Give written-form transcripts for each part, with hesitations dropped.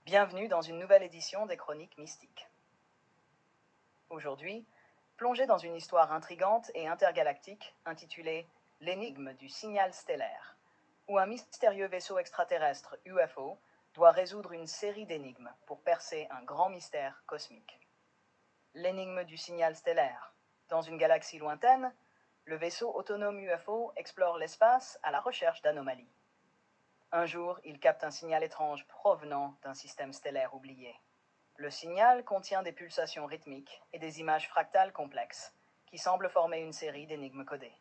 Bienvenue dans une nouvelle édition des Chroniques Mystiques. Aujourd'hui, plongez dans une histoire intrigante et intergalactique intitulée L'énigme du signal stellaire, où un mystérieux vaisseau extraterrestre UFO doit résoudre une série d'énigmes pour percer un grand mystère cosmique. L'énigme du signal stellaire. Dans une galaxie lointaine, le vaisseau autonome UFO explore l'espace à la recherche d'anomalies. Un jour, il capte un signal étrange provenant d'un système stellaire oublié. Le signal contient des pulsations rythmiques et des images fractales complexes qui semblent former une série d'énigmes codées.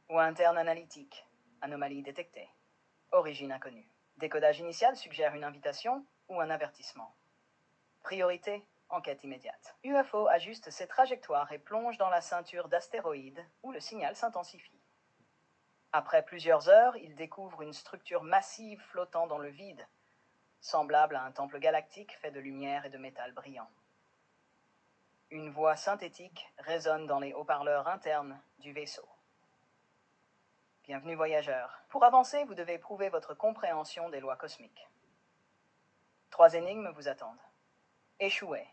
Ou interne analytique, anomalie détectée, origine inconnue. Décodage initial suggère une invitation ou un avertissement. Priorité, enquête immédiate. UFO ajuste ses trajectoires et plonge dans la ceinture d'astéroïdes où le signal s'intensifie. Après plusieurs heures, il découvre une structure massive flottant dans le vide, semblable à un temple galactique fait de lumière et de métal brillant. Une voix synthétique résonne dans les haut-parleurs internes du vaisseau. Bienvenue voyageurs. Pour avancer, vous devez prouver votre compréhension des lois cosmiques. 3 énigmes vous attendent. Échouez,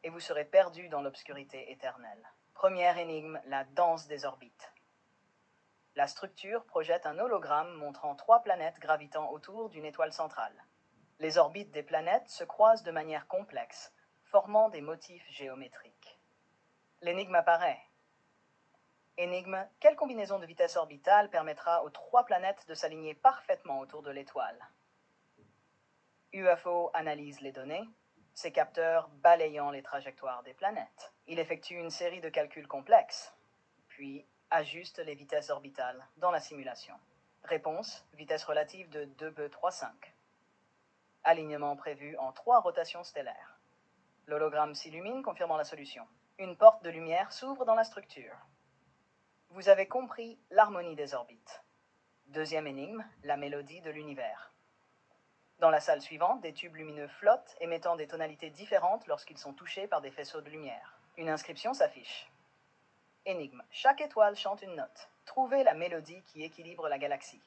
et vous serez perdu dans l'obscurité éternelle. Première énigme, la danse des orbites. La structure projette un hologramme montrant 3 planètes gravitant autour d'une étoile centrale. Les orbites des planètes se croisent de manière complexe, formant des motifs géométriques. L'énigme apparaît. Énigme, quelle combinaison de vitesse orbitale permettra aux 3 planètes de s'aligner parfaitement autour de l'étoile? UFO analyse les données, ses capteurs balayant les trajectoires des planètes. Il effectue une série de calculs complexes, puis ajuste les vitesses orbitales dans la simulation. Réponse, vitesse relative de 2b35. Alignement prévu en 3 rotations stellaires. L'hologramme s'illumine, confirmant la solution. Une porte de lumière s'ouvre dans la structure. Vous avez compris l'harmonie des orbites. Deuxième énigme, la mélodie de l'univers. Dans la salle suivante, des tubes lumineux flottent, émettant des tonalités différentes lorsqu'ils sont touchés par des faisceaux de lumière. Une inscription s'affiche. Énigme, chaque étoile chante une note. Trouvez la mélodie qui équilibre la galaxie.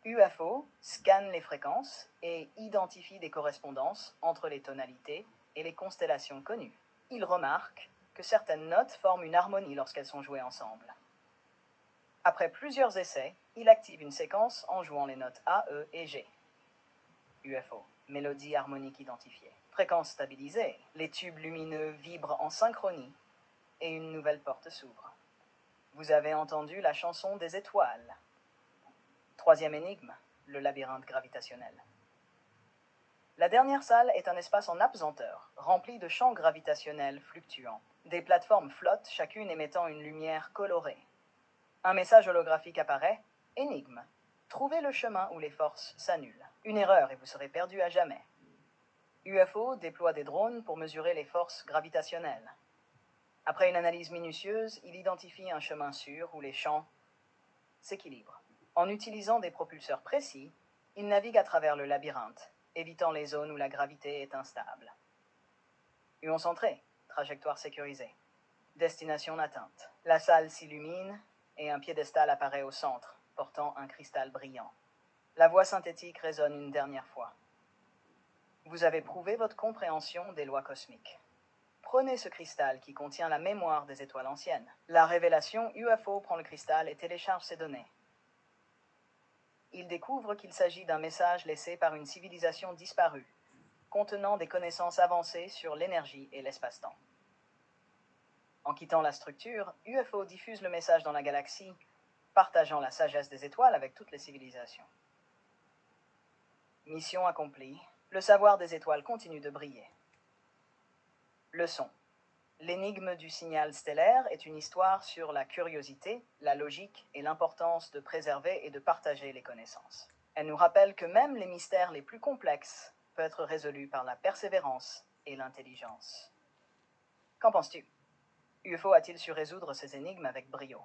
UFO scanne les fréquences et identifie des correspondances entre les tonalités et les constellations connues. Il remarque que certaines notes forment une harmonie lorsqu'elles sont jouées ensemble. Après plusieurs essais, il active une séquence en jouant les notes A, E et G. UFO, mélodie harmonique identifiée. Fréquence stabilisée, les tubes lumineux vibrent en synchronie et une nouvelle porte s'ouvre. Vous avez entendu la chanson des étoiles. Troisième énigme, le labyrinthe gravitationnel. La dernière salle est un espace en apesanteur, rempli de champs gravitationnels fluctuants. Des plateformes flottent, chacune émettant une lumière colorée. Un message holographique apparaît. Énigme. Trouvez le chemin où les forces s'annulent. Une erreur et vous serez perdu à jamais. UFO déploie des drones pour mesurer les forces gravitationnelles. Après une analyse minutieuse, il identifie un chemin sûr où les champs s'équilibrent. En utilisant des propulseurs précis, il navigue à travers le labyrinthe, évitant les zones où la gravité est instable. Ion centré, trajectoire sécurisée. Destination atteinte. La salle s'illumine et un piédestal apparaît au centre, portant un cristal brillant. La voix synthétique résonne une dernière fois. Vous avez prouvé votre compréhension des lois cosmiques. Prenez ce cristal qui contient la mémoire des étoiles anciennes. La révélation UFO prend le cristal et télécharge ses données. Il découvre qu'il s'agit d'un message laissé par une civilisation disparue, contenant des connaissances avancées sur l'énergie et l'espace-temps. En quittant la structure, UFO diffuse le message dans la galaxie, partageant la sagesse des étoiles avec toutes les civilisations. Mission accomplie, le savoir des étoiles continue de briller. Leçon. L'énigme du signal stellaire est une histoire sur la curiosité, la logique et l'importance de préserver et de partager les connaissances. Elle nous rappelle que même les mystères les plus complexes peuvent être résolus par la persévérance et l'intelligence. Qu'en penses-tu? UFO a-t-il su résoudre ces énigmes avec brio?